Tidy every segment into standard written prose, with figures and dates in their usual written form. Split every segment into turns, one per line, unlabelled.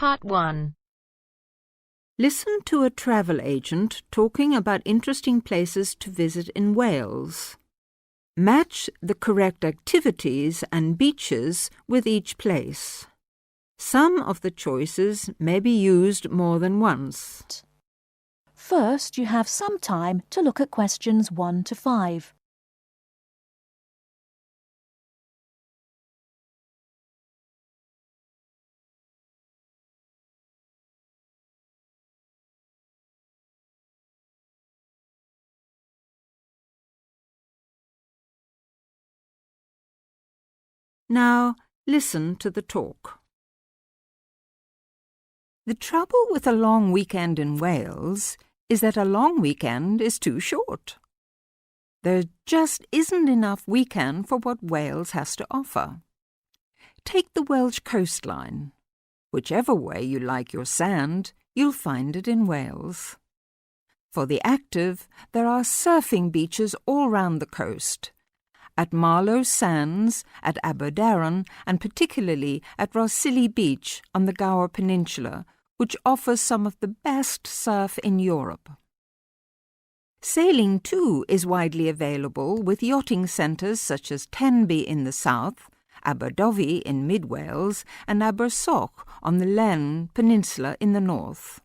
Part 1.
Listen to a travel agent talking about interesting places to visit in Wales. Match the correct activities and beaches with each place. Some of the choices may be used more than once.
First, you have some time to look at questions 1 to 5.
Now, listen to the talk. The trouble with a long weekend in Wales is that a long weekend is too short. There just isn't enough weekend for what Wales has to offer. Take the Welsh coastline. Whichever way you like your sand, you'll find it in Wales. For the active, there are surfing beaches all round the coast. At Marlow Sands, at Aberdaron, and particularly at Rhossili Beach on the Gower Peninsula, which offers some of the best surf in Europe. Sailing, too, is widely available with yachting centres such as Tenby in the south, Aberdyfi in mid-Wales, and Abersoch on the Len Peninsula in the north.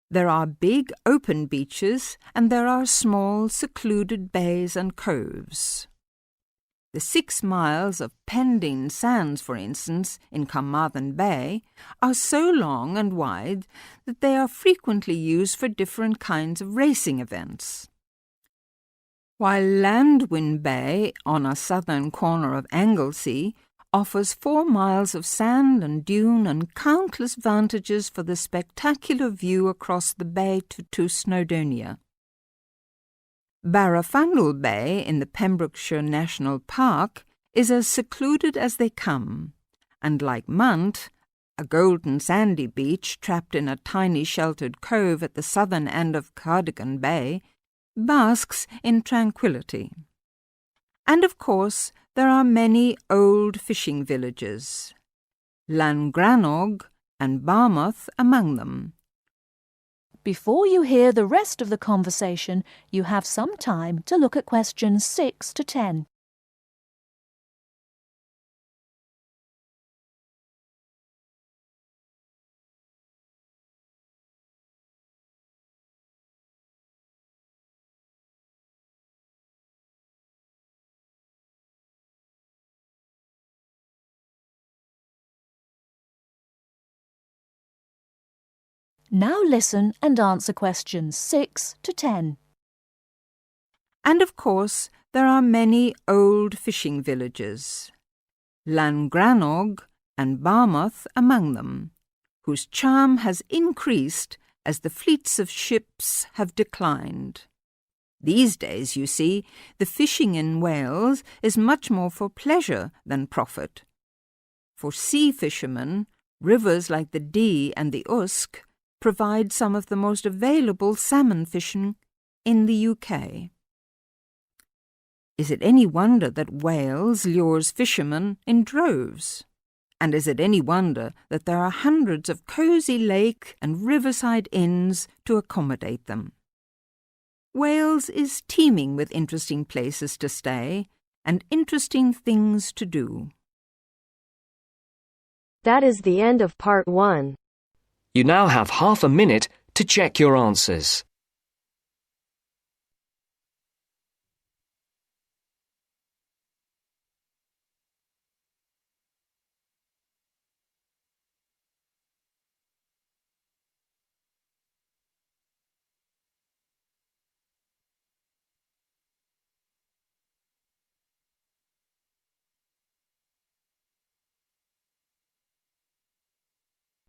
There are big open beaches and there are small secluded bays and coves. The 6 miles of Pending Sands, for instance, in Carmarthen Bay, are so long and wide that they are frequently used for different kinds of racing events. While Llandwyn Bay, on a southern corner of Anglesey, offers 4 miles of sand and dune and countless vantages for the spectacular view across the bay to Snowdonia. Barrowfannel Bay in the Pembrokeshire National Park is as secluded as they come, and like Munt, a golden sandy beach trapped in a tiny sheltered cove at the southern end of Cardigan Bay, basks in tranquility. And of course, there are many old fishing villages, Llangrannog and Barmouth among them.
Before you hear the rest of the conversation, you have some time to look at questions 6 to 10. Now listen and answer questions 6 to 10.
And of course, there are many old fishing villages, Llangrannog and Barmouth among them, whose charm has increased as the fleets of ships have declined. These days, you see, the fishing in Wales is much more for pleasure than profit. For sea fishermen, rivers like the Dee and the Usk provide some of the most available salmon fishing in the UK. Is it any wonder that Wales lures fishermen in droves? And is it any wonder that there are hundreds of cosy lake and riverside inns to accommodate them? Wales is teeming with interesting places to stay and interesting things to do.
That is the end of Part 1.
You now have half a minute to check your answers.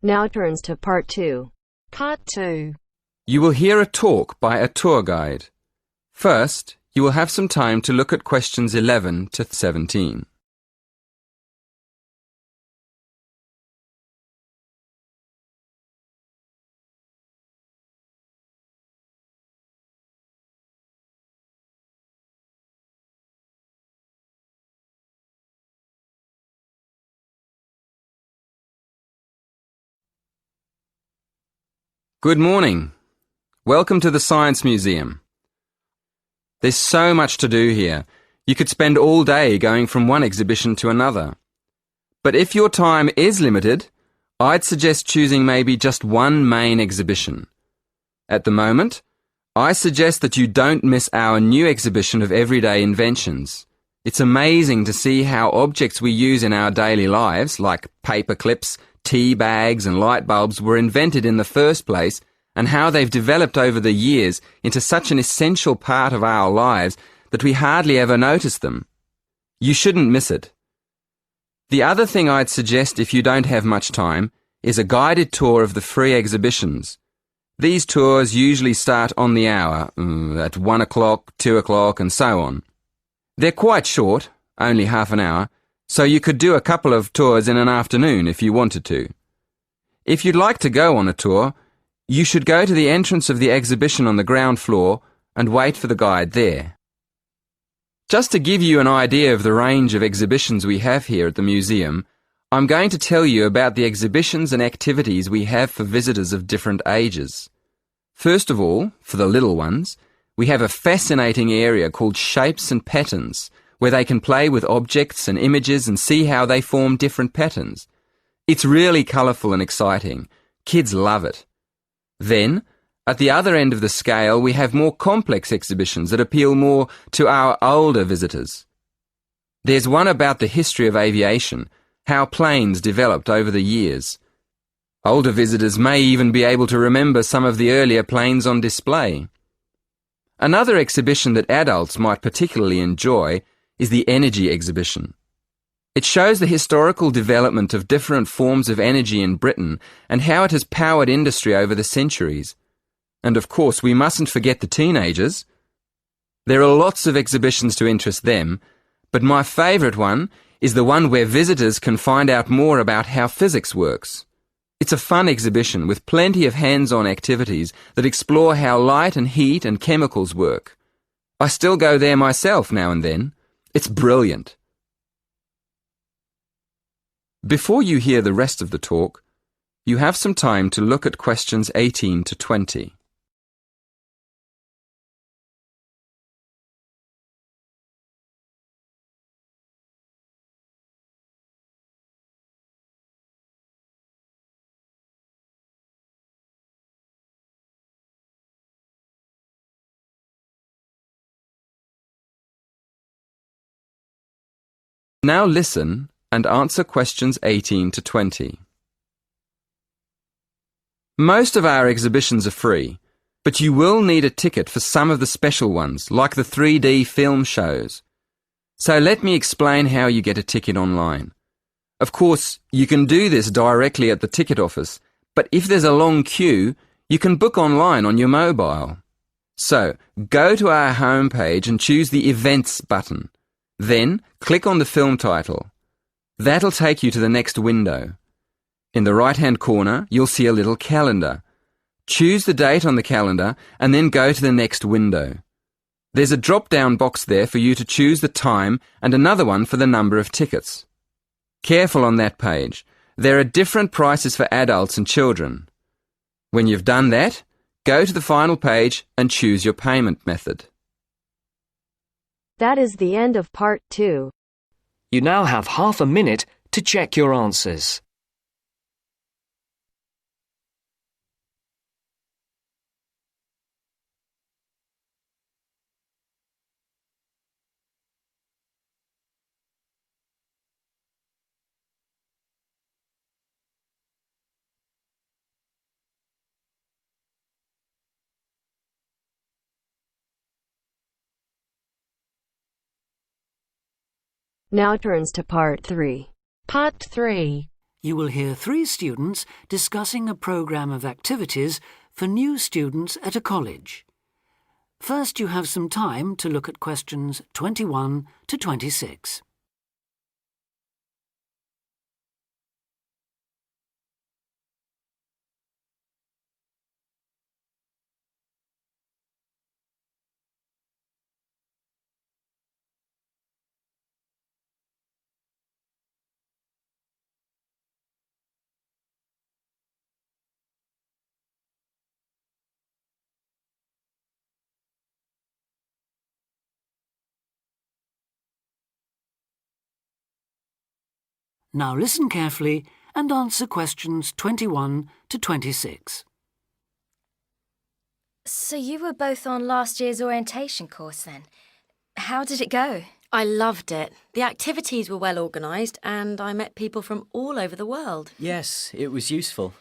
Now turns to Part 2. Part 2.
You will hear a talk by a tour guide. First, you will have some time to look at questions 11 to 17. Good morning. Welcome to the Science Museum. There's so much to do here. You could spend all day going from one exhibition to another. But if your time is limited, I'd suggest choosing maybe just one main exhibition. At the moment, I suggest that you don't miss our new exhibition of everyday inventions. It's amazing to see how objects we use in our daily lives, like paper clips, tea bags and light bulbs, were invented in the first place, and how they've developed over the years into such an essential part of our lives that we hardly ever notice them. You shouldn't miss it. The other thing I'd suggest if you don't have much time is a guided tour of the free exhibitions. These tours usually start on the hour, at 1 o'clock, 2 o'clock and so on. They're quite short, only half an hour, so you could do a couple of tours in an afternoon if you wanted to. If you'd like to go on a tour, you should go to the entrance of the exhibition on the ground floor and wait for the guide there. Just to give you an idea of the range of exhibitions we have here at the museum, I'm going to tell you about the exhibitions and activities we have for visitors of different ages. First of all, for the little ones, we have a fascinating area called Shapes and Patterns, where they can play with objects and images and see how they form different patterns. It's really colourful and exciting. Kids love it. Then, at the other end of the scale, we have more complex exhibitions that appeal more to our older visitors. There's one about the history of aviation, how planes developed over the years. Older visitors may even be able to remember some of the earlier planes on display. Another exhibition that adults might particularly enjoy is the energy exhibition. It shows the historical development of different forms of energy in Britain and how it has powered industry over the centuries. And of course, we mustn't forget the teenagers. There are lots of exhibitions to interest them, but my favourite one is the one where visitors can find out more about how physics works. It's a fun exhibition with plenty of hands-on activities that explore how light and heat and chemicals work. I still go there myself now and then. It's brilliant. Before you hear the rest of the talk, you have some time to look at questions 18 to 20. Now listen and answer questions 18 to 20. Most of our exhibitions are free, but you will need a ticket for some of the special ones, like the 3D film shows. So let me explain how you get a ticket online. Of course, you can do this directly at the ticket office, but if there's a long queue, you can book online on your mobile. So, go to our homepage and choose the Events button. Then, click on the film title. That'll take you to the next window. In the right-hand corner, you'll see a little calendar. Choose the date on the calendar and then go to the next window. There's a drop-down box there for you to choose the time and another one for the number of tickets. Careful on that page. There are different prices for adults and children. When you've done that, go to the final page and choose your payment method.
That is the end of part 2.
You now have half a minute to check your answers.
Now turns to part 3.
Part 3. You will hear 3 students discussing a program of activities for new students at a college. First, you have some time to look at questions 21 to 26. Now listen carefully and answer questions 21 to 26.
So you were both on last year's orientation course then? How did it go?
I loved it. The activities were well organised and I met people from all over the world.
Yes, it was useful.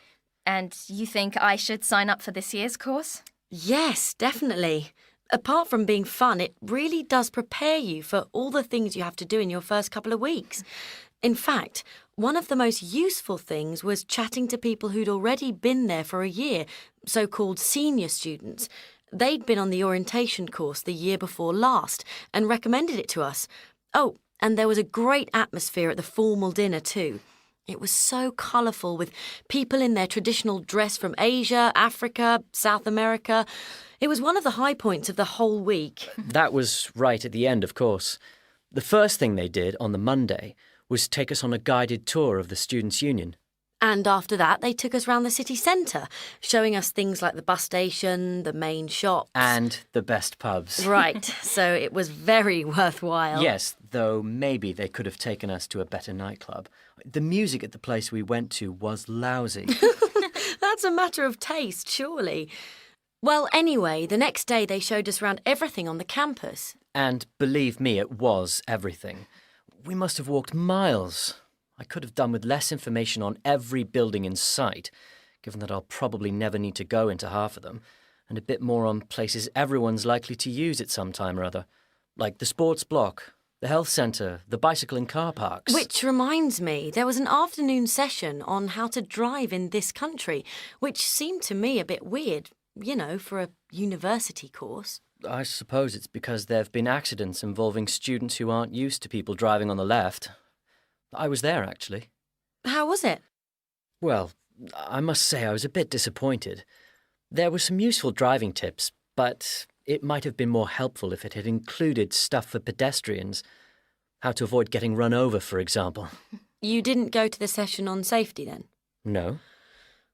And you think I should sign up for this year's course?
Yes, definitely. Apart from being fun, it really does prepare you for all the things you have to do in your first couple of weeks. In fact, one of the most useful things was chatting to people who'd already been there for a year, so-called senior students. They'd been on the orientation course the year before last and recommended it to us. Oh, and there was a great atmosphere at the formal dinner too. It was so colourful with people in their traditional dress from Asia, Africa, South America. It was one of the high points of the whole week.
That was right at the end, of course. The first thing they did on the Monday was take us on a guided tour of the Students' Union.
And after that, they took us round the city centre, showing us things like the bus station, the main shops.
And the best pubs.
Right, so it was very worthwhile.
Yes, though maybe they could have taken us to a better nightclub. The music at the place we went to was lousy.
That's a matter of taste, surely. Well, anyway, the next day they showed us around everything on the campus.
And believe me, it was everything. We must have walked miles. I could have done with less information on every building in sight, given that I'll probably never need to go into half of them, and a bit more on places everyone's likely to use at some time or other, like the sports block, the health centre, the bicycle and car parks.
Which reminds me, there was an afternoon session on how to drive in this country, which seemed to me a bit weird, for a university course.
I suppose it's because there have been accidents involving students who aren't used to people driving on the left. I was there, actually.
How was it?
Well, I must say I was a bit disappointed. There were some useful driving tips, but it might have been more helpful if it had included stuff for pedestrians. How to avoid getting run over, for example.
You didn't go to the session on safety then?
No.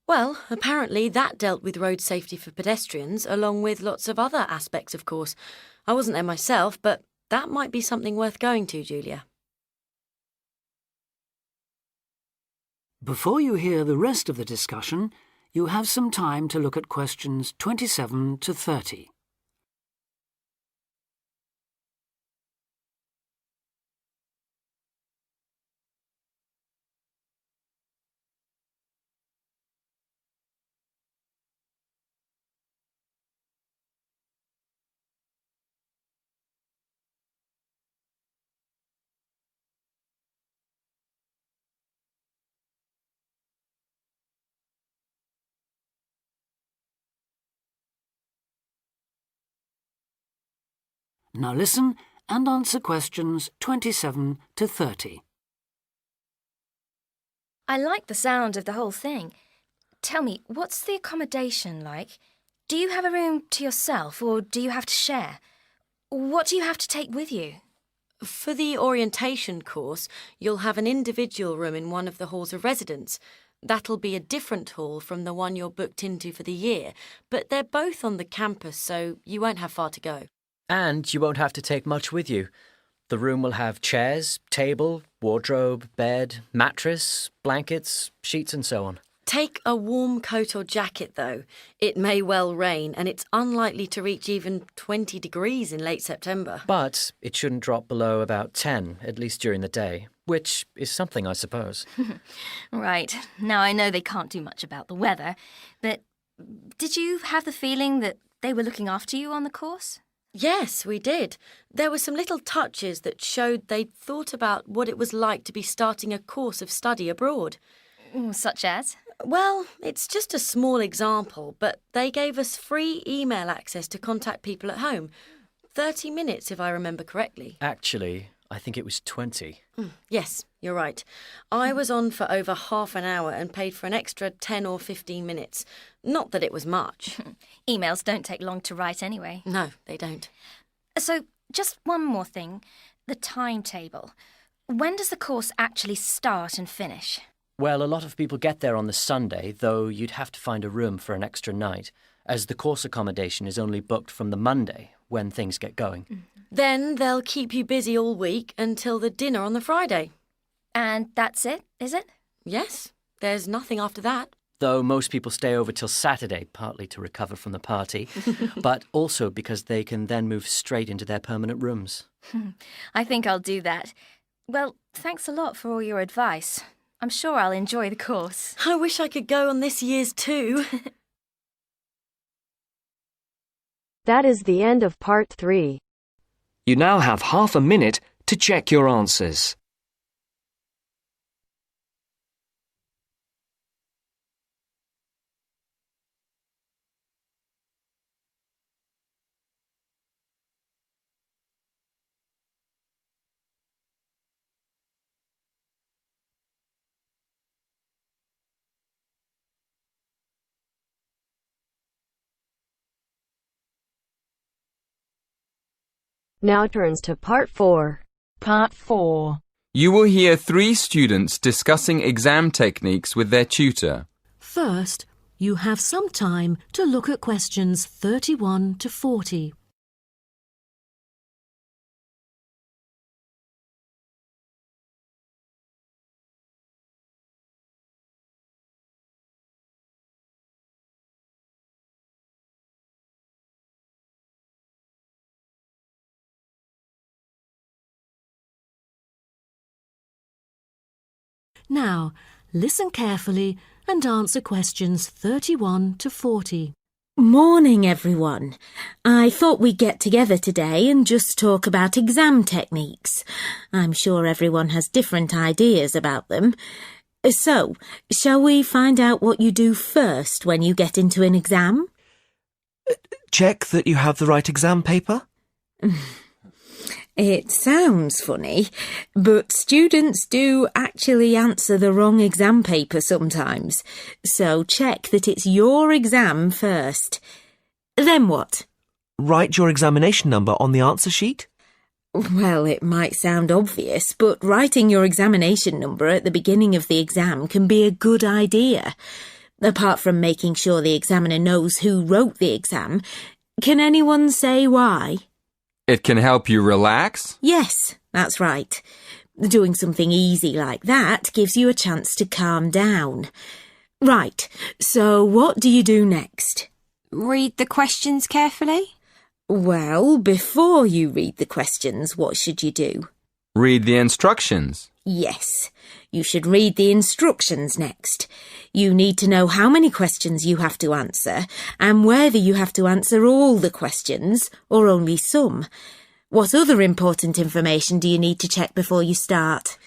Well, apparently that dealt with road safety for pedestrians, along with lots of other aspects, of course. I wasn't there myself, but that might be something worth going to, Julia.
Before you hear the rest of the discussion, you have some time to look at questions 27 to 30. Now listen and answer questions 27 to 30.
I like the sound of the whole thing. Tell me, what's the accommodation like? Do you have a room to yourself or do you have to share? What do you have to take with you?
For the orientation course, you'll have an individual room in one of the halls of residence. That'll be a different hall from the one you're booked into for the year, but they're both on the campus, so you won't have far to go.
And you won't have to take much with you. The room will have chairs, table, wardrobe, bed, mattress, blankets, sheets and so on.
Take a warm coat or jacket, though. It may well rain, and it's unlikely to reach even 20 degrees in late September.
But it shouldn't drop below about 10, at least during the day, which is something, I suppose.
Right. Now I know they can't do much about the weather, but did you have the feeling that they were looking after you on the course?
Yes, we did. There were some little touches that showed they'd thought about what it was like to be starting a course of study abroad.
Such as?
Well, it's just a small example, but they gave us free email access to contact people at home. 30 minutes, if I remember correctly.
Actually, I think it was 20.
Yes, you're right. I was on for over half an hour and paid for an extra 10 or 15 minutes. Not that it was much.
Emails don't take long to write anyway.
No, they don't.
So, just one more thing. The timetable. When does the course actually start and finish?
Well, a lot of people get there on the Sunday, though you'd have to find a room for an extra night, as the course accommodation is only booked from the Monday, when things get going.
Then they'll keep you busy all week until the dinner on the Friday.
And that's it, is it?
Yes, there's nothing after that.
Though most people stay over till Saturday, partly to recover from the party, but also because they can then move straight into their permanent rooms.
I think I'll do that. Well, thanks a lot for all your advice. I'm sure I'll enjoy the course.
I wish I could go on this year's too.
That is the end of part 3.
You now have half a minute to check your answers.
Now turns to part 4.
Part 4.
You will hear 3 students discussing exam techniques with their tutor.
First, you have some time to look at questions 31 to 40. Now, listen carefully and answer questions 31 to 40.
Morning, everyone. I thought we'd get together today and just talk about exam techniques. I'm sure everyone has different ideas about them. So, shall we find out what you do first when you get into an exam?
Check that you have the right exam paper?
It sounds funny, but students do actually answer the wrong exam paper sometimes. So check that it's your exam first. Then what?
Write your examination number on the answer sheet?
Well, it might sound obvious, but writing your examination number at the beginning of the exam can be a good idea. Apart from making sure the examiner knows who wrote the exam, can anyone say why?
It can help you relax?
Yes, that's right. Doing something easy like that gives you a chance to calm down. Right, so what do you do next?
Read the questions carefully?
Well, before you read the questions, what should you do?
Read the instructions.
Yes, you should read the instructions next. You need to know how many questions you have to answer and whether you have to answer all the questions or only some. What other important information do you need to check before you start?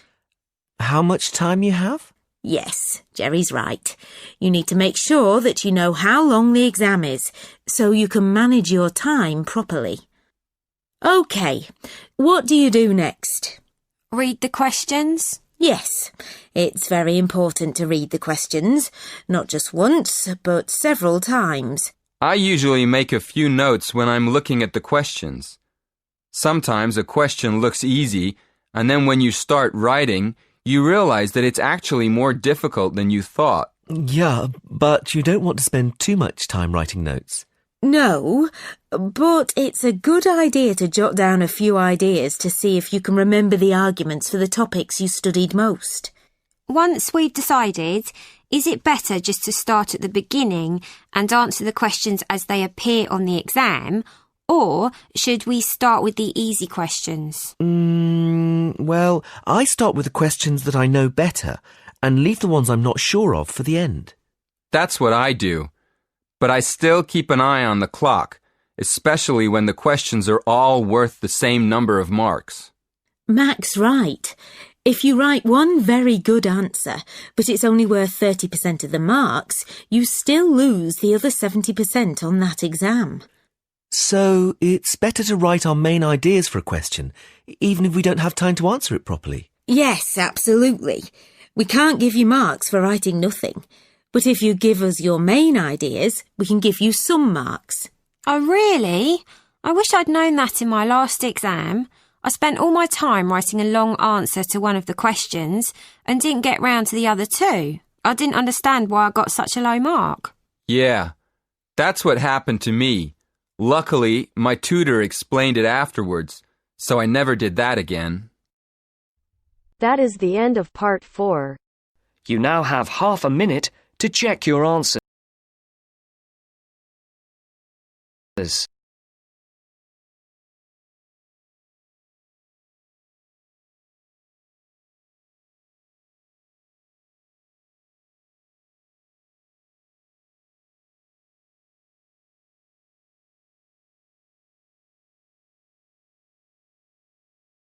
How much time you have?
Yes, Jerry's right. You need to make sure that you know how long the exam is so you can manage your time properly. OK, what do you do next?
Read the questions?
Yes, it's very important to read the questions, not just once, but several times.
I usually make a few notes when I'm looking at the questions. Sometimes a question looks easy, and then when you start writing, you realize that it's actually more difficult than you thought.
Yeah, but you don't want to spend too much time writing notes.
No, but it's a good idea to jot down a few ideas to see if you can remember the arguments for the topics you studied most.
Once we've decided, is it better just to start at the beginning and answer the questions as they appear on the exam, or should we start with the easy questions?
Well, I start with the questions that I know better and leave the ones I'm not sure of for the end.
That's what I do. But I still keep an eye on the clock, especially when the questions are all worth the same number of marks.
Mac's right. If you write one very good answer, but it's only worth 30% of the marks, you still lose the other 70% on that exam.
So it's better to write our main ideas for a question, even if we don't have time to answer it properly.
Yes, absolutely. We can't give you marks for writing nothing. But if you give us your main ideas, we can give you some marks.
Oh, really? I wish I'd known that in my last exam. I spent all my time writing a long answer to one of the questions and didn't get round to the other two. I didn't understand why I got such a low mark.
Yeah, that's what happened to me. Luckily, my tutor explained it afterwards, so I never did that again.
That is the end of part 4.
You now have half a minute to check your answers.